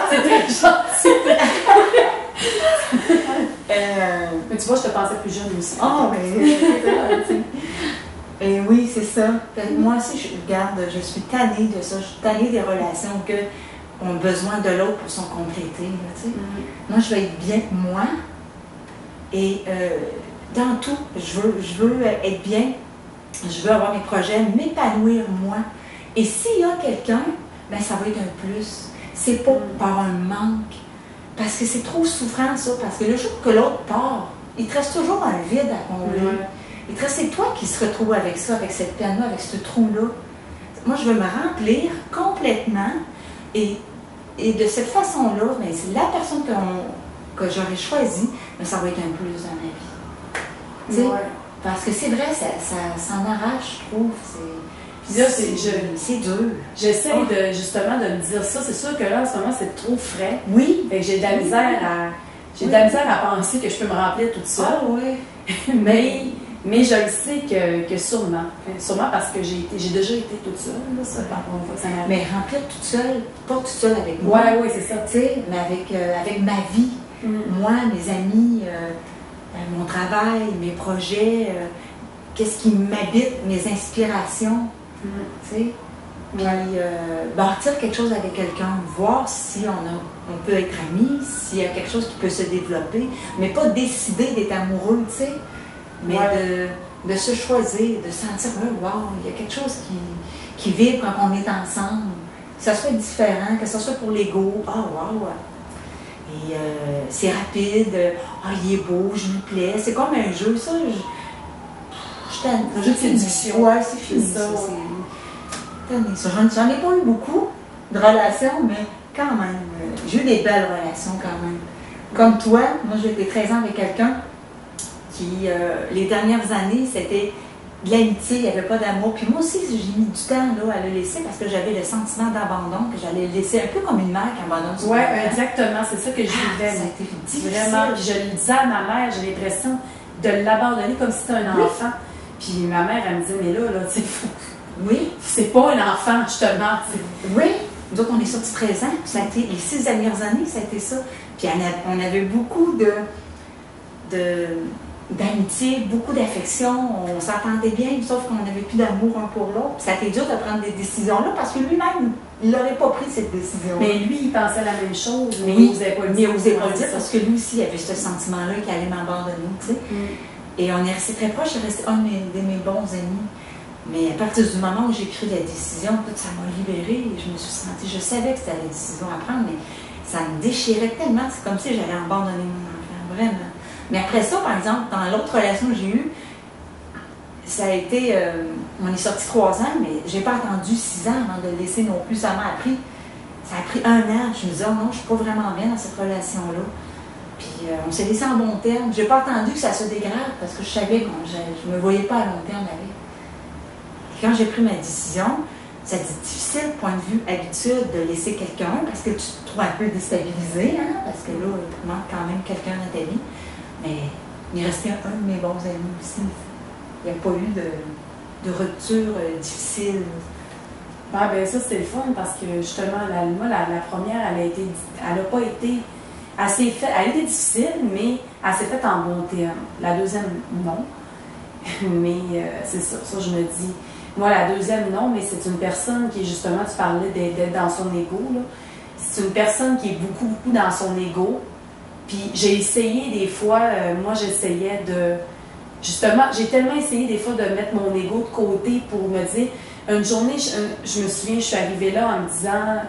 C'est très gentil. Mais tu vois, je te pensais plus jeune aussi. Ah, mais et oui, c'est ça. Moi aussi, je suis tannée de ça. Je suis tannée des relations que ont besoin de l'autre pour se compléter. Là, tu sais. Moi, je veux être bien moi. Et dans tout, je veux être bien. Je veux avoir mes projets, m'épanouir moi. Et s'il y a quelqu'un, ben ça va être un plus. C'est pas par un manque. Parce que c'est trop souffrant, ça. Parce que le jour que l'autre part, il te reste toujours un vide à combler. Il te reste, c'est toi qui se retrouve avec ça, avec cette peine-là, avec ce trou-là. Moi, je veux me remplir complètement. Et de cette façon-là, ben, c'est la personne que j'aurais choisie, ben, ça va être un plus dans ma vie. Parce que c'est vrai, ça s'en arrache, je trouve. Puis là, c'est dur. J'essaie justement de me dire ça. C'est sûr que là, en ce moment, c'est trop frais. Oui. Fait que j'ai de la misère à penser que je peux me remplir toute seule. Ah oui. mais je le sais que sûrement. Sûrement parce que j'ai déjà été toute seule. Là, ça, mais remplir toute seule, pas toute seule avec moi. Oui, c'est ça. Tu sais, mais avec ma vie. Moi, mes amis, mon travail, mes projets, qu'est-ce qui m'habite, mes inspirations. Tu sais. Puis bâtir quelque chose avec quelqu'un, voir si on peut être amis, s'il y a quelque chose qui peut se développer, mais pas décider d'être amoureux, tu sais, mais de se choisir, de sentir, wow, il y a quelque chose qui vibre quand on est ensemble, que ça soit différent, que ce soit pour l'ego, wow. Et c'est rapide, il est beau, je lui plais, c'est comme un jeu, ça, un jeu de séduction. Ouais, c'est fini, ça. J'en ai pas eu beaucoup de relations, mais quand même, j'ai eu des belles relations quand même. Comme toi, moi j'ai été 13 ans avec quelqu'un qui, les dernières années, c'était de l'amitié, il n'y avait pas d'amour. Puis moi aussi, j'ai mis du temps là, à le laisser parce que j'avais le sentiment d'abandon, que j'allais le laisser un peu comme une mère qui abandonne son enfant. Oui, exactement, c'est ça que je vivais. Ça a été difficile. Vraiment, puis je le disais à ma mère, j'ai l'impression de l'abandonner comme si c'était un enfant. Puis ma mère, elle me disait, mais là, tu sais, oui. C'est pas un enfant, justement. Oui. Nous autres, on est sortis 13 ans. Ça a été, les 6 dernières années, ça a été ça. Puis on avait beaucoup d'amitié, beaucoup d'affection. On s'entendait bien, sauf qu'on n'avait plus d'amour un pour l'autre. Puis ça a été dur de prendre des décisions-là parce que lui-même, il n'aurait pas pris cette décision. Mais lui, il pensait la même chose, mais il n'osait pas le dire. Mais il n'osait pas le dire parce que lui aussi, il avait ce sentiment-là qu'il allait m'abandonner. Tu sais. Et on est resté très proches. Il est resté un de mes bons amis. Mais à partir du moment où j'ai pris la décision, tout ça m'a libérée et je me suis sentie, je savais que c'était la décision à prendre, mais ça me déchirait tellement, c'est comme si j'allais abandonner mon enfant, vraiment. Mais après ça, par exemple, dans l'autre relation que j'ai eue, ça a été, on est sortis 3 ans, mais j'ai pas attendu 6 ans avant de le laisser non plus, ça a pris 1 an, je me disais, oh non, je suis pas vraiment bien dans cette relation-là. Puis on s'est laissé en bon terme, j'ai pas attendu que ça se dégrade parce que je savais que je me voyais pas à long terme avec. Quand j'ai pris ma décision, ça a été difficile, point de vue habitude, de laisser quelqu'un, parce que tu te trouves un peu déstabilisé, hein, parce que là, il manque quand même quelqu'un dans ta vie. Mais il restait un de mes bons amis aussi. Il n'y a pas eu de rupture difficile. Ben ça, c'était le fun, parce que justement, la première, elle n'a pas été... Elle a été difficile, mais elle s'est faite en bon terme. La deuxième, non. Mais c'est ça, je me dis... Moi, la deuxième, non, mais c'est une personne qui est justement, tu parlais d'être dans son ego, là. C'est une personne qui est beaucoup, beaucoup dans son ego. Puis j'ai essayé des fois, moi j'essayais de... Justement, j'ai tellement essayé des fois de mettre mon ego de côté pour me dire... Une journée, je me souviens, je suis arrivée là en me disant,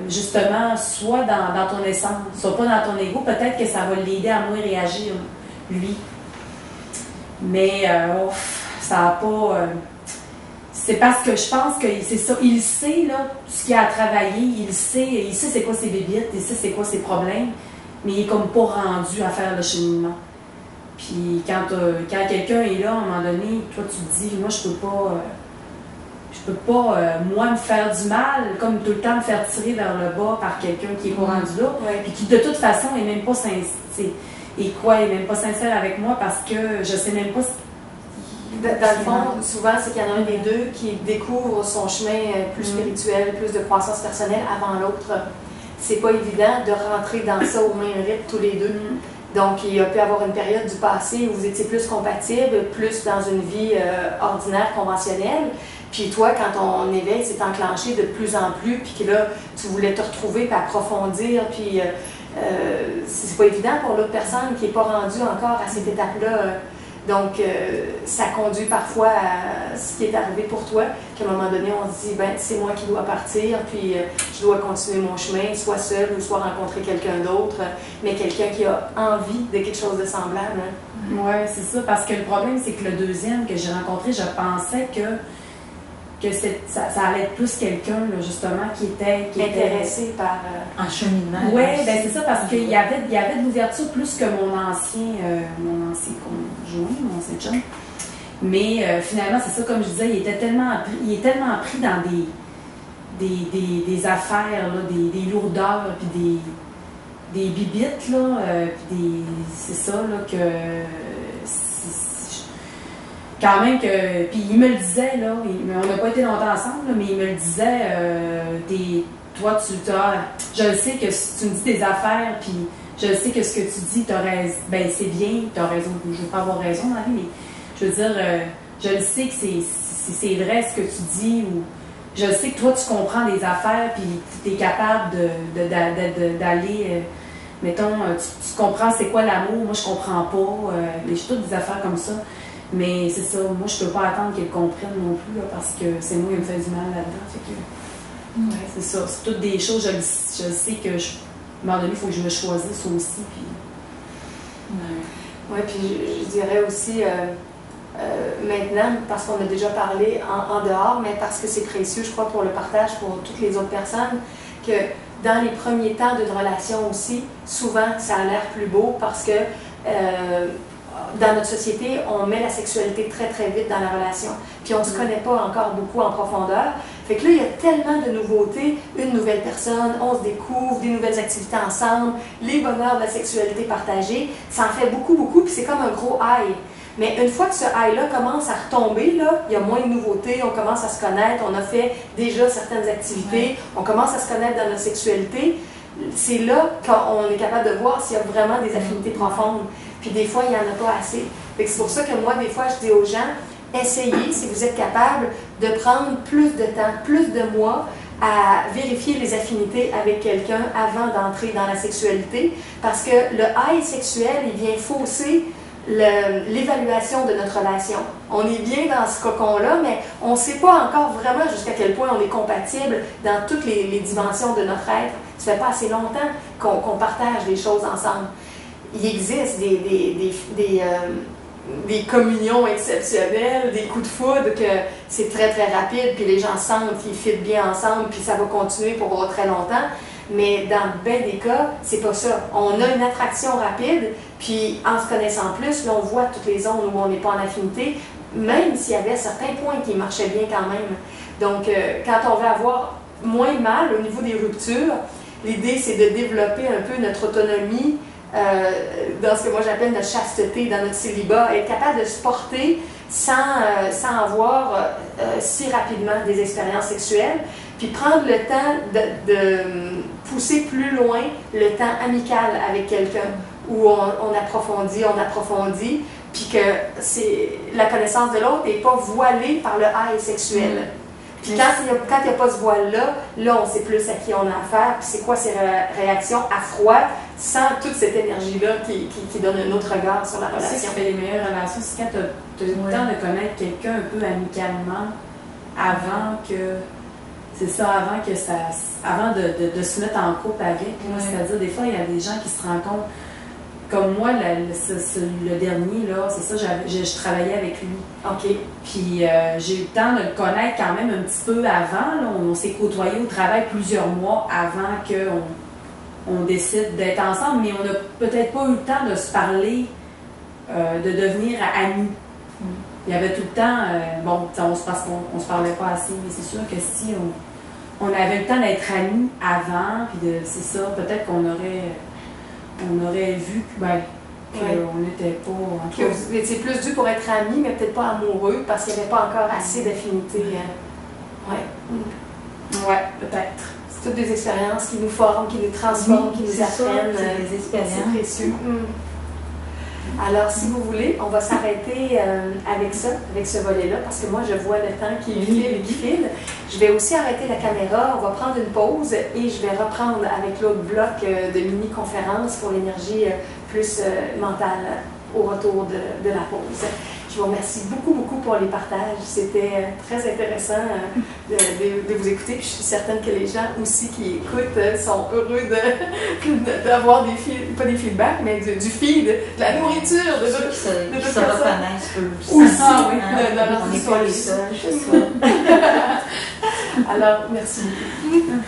justement, sois dans ton essence, sois pas dans ton ego, peut-être que ça va l'aider à moins réagir, lui. Mais ça n'a pas... c'est parce que je pense que c'est ça. Il sait, là, ce qu'il a à travailler, il sait c'est quoi ses bébites, il sait c'est quoi ses problèmes, mais il est comme pas rendu à faire le cheminement. Puis quand quelqu'un est là, à un moment donné, toi tu te dis, moi je peux pas, moi, me faire du mal, comme tout le temps me faire tirer vers le bas par quelqu'un qui est pas rendu là, puis qui de toute façon est même pas sincère, est même pas sincère avec moi parce que je sais même pas. Dans le fond, souvent, c'est qu'il y en a un des deux qui découvre son chemin plus spirituel, plus de croissance personnelle avant l'autre. c'est pas évident de rentrer dans ça au même rythme tous les deux. Donc, il y a pu avoir une période du passé où vous étiez plus compatibles, plus dans une vie ordinaire, conventionnelle. Puis toi, quand ton éveil s'est enclenché de plus en plus, puis que là, tu voulais te retrouver, puis approfondir, puis c'est pas évident pour l'autre personne qui n'est pas rendue encore à cette étape-là. Donc, ça conduit parfois à ce qui est arrivé pour toi, qu'à un moment donné, on se dit, ben c'est moi qui dois partir, puis je dois continuer mon chemin, soit seul ou soit rencontrer quelqu'un d'autre, mais quelqu'un qui a envie de quelque chose de semblable. Hein? Oui, c'est ça, parce que le problème, c'est que le deuxième que j'ai rencontré, je pensais que ça allait être plus quelqu'un, justement, qui était intéressé par... Un cheminement. Oui, ben c'est ça, parce qu'il y avait de l'ouverture plus que mon ancien conjoint, mon ancien chum. Mais finalement, c'est ça, comme je disais, il est tellement pris dans des affaires, là, des lourdeurs, puis des bibittes, là, c'est ça, là, que... Quand même que. Puis il me le disait, là, on n'a pas été longtemps ensemble, là, mais il me le disait, toi, je le sais que tu me dis tes affaires, puis je le sais que ce que tu dis, ben c'est bien, tu as raison, je ne veux pas avoir raison dans la vie, mais je veux dire, je le sais que c'est vrai ce que tu dis, ou je le sais que toi, tu comprends les affaires, puis tu es capable d'aller. Mettons, tu comprends c'est quoi l'amour, moi je comprends pas, mais j'ai toutes des affaires comme ça. Mais c'est ça, moi je peux pas attendre qu'elle comprenne non plus, là, parce que c'est moi qui me fait du mal là-dedans. Fait que, c'est ça, c'est toutes des choses, je sais que, à un moment donné, il faut que je me choisisse aussi. Oui, puis je dirais aussi, maintenant, parce qu'on a déjà parlé en dehors, mais parce que c'est précieux, je crois, pour le partage, pour toutes les autres personnes, que dans les premiers temps d'une relation aussi, souvent, ça a l'air plus beau parce que dans notre société, on met la sexualité très, très vite dans la relation. Puis on ne se connaît pas encore beaucoup en profondeur. Fait que là, il y a tellement de nouveautés, une nouvelle personne, on se découvre, des nouvelles activités ensemble, les bonheurs de la sexualité partagée, ça en fait beaucoup, beaucoup, puis c'est comme un gros high. Mais une fois que ce high-là commence à retomber, là, il y a moins de nouveautés, on commence à se connaître, on a fait déjà certaines activités, on commence à se connaître dans notre sexualité. C'est là qu'on est capable de voir s'il y a vraiment des affinités profondes. Puis des fois, il n'y en a pas assez. C'est pour ça que moi, des fois, je dis aux gens, essayez, si vous êtes capable, de prendre plus de temps, plus de mois à vérifier les affinités avec quelqu'un avant d'entrer dans la sexualité. Parce que le high sexuel, il vient fausser l'évaluation de notre relation. On est bien dans ce cocon-là, mais on ne sait pas encore vraiment jusqu'à quel point on est compatible dans toutes les dimensions de notre être. Ça fait pas assez longtemps qu'on partage les choses ensemble. Il existe des communions exceptionnelles, des coups de foudre que c'est très très rapide, puis les gens sentent qu'ils fitent bien ensemble, puis ça va continuer pour très longtemps. Mais dans bien des cas, c'est pas ça. On a une attraction rapide, puis en se connaissant plus, là, on voit toutes les zones où on n'est pas en affinité, même s'il y avait certains points qui marchaient bien quand même. Donc, quand on veut avoir moins mal au niveau des ruptures, l'idée, c'est de développer un peu notre autonomie dans ce que moi j'appelle notre chasteté, dans notre célibat, être capable de se porter sans avoir si rapidement des expériences sexuelles, puis prendre le temps de pousser plus loin le temps amical avec quelqu'un, où on approfondit, puis que la connaissance de l'autre n'est pas voilée par le high sexuel. Puis quand il n'y a pas ce voile-là, là, on sait plus à qui on a affaire, puis c'est quoi ses réactions à froid, sans toute cette énergie-là qui donne un autre regard sur la relation. C'est ce qui fait les meilleures relations, c'est quand tu as eu le temps de connaître quelqu'un un peu amicalement, avant de se mettre en couple avec. C'est-à-dire, des fois, il y a des gens qui se rencontrent. Comme moi, le dernier, là, c'est ça, je travaillais avec lui. OK. Puis j'ai eu le temps de le connaître quand même un petit peu avant. Là. On s'est côtoyés au travail plusieurs mois avant qu'on décide d'être ensemble, mais on n'a peut-être pas eu le temps de se parler, de devenir amis. Il y avait tout le temps, parce qu'on se parlait pas assez, mais c'est sûr que si on avait le temps d'être amis avant, puis c'est ça, peut-être qu'on aurait vu qu'on n'était pas... Que vous étiez plus dû pour être amis, mais peut-être pas amoureux, parce qu'il n'y avait pas encore assez d'affinité. Ouais, peut-être. toutes des expériences qui nous forment, qui nous transforment, qui nous apprennent. C'est des expériences. C'est précieux. Alors, si vous voulez, on va s'arrêter avec ça, avec ce volet-là, parce que moi, je vois le temps qui file et qui file. Je vais aussi arrêter la caméra, on va prendre une pause et je vais reprendre avec l'autre bloc de mini-conférence pour l'énergie plus mentale au retour de la pause. Je vous remercie beaucoup, beaucoup pour les partages. C'était très intéressant de vous écouter. Je suis certaine que les gens aussi qui écoutent sont heureux d'avoir pas des feedbacks, mais du feed, de la nourriture, de d'autres personnes. Qui se reconnaissent eux aussi. Ah, oui, on n'est pas les seuls, je sais. Alors, merci beaucoup.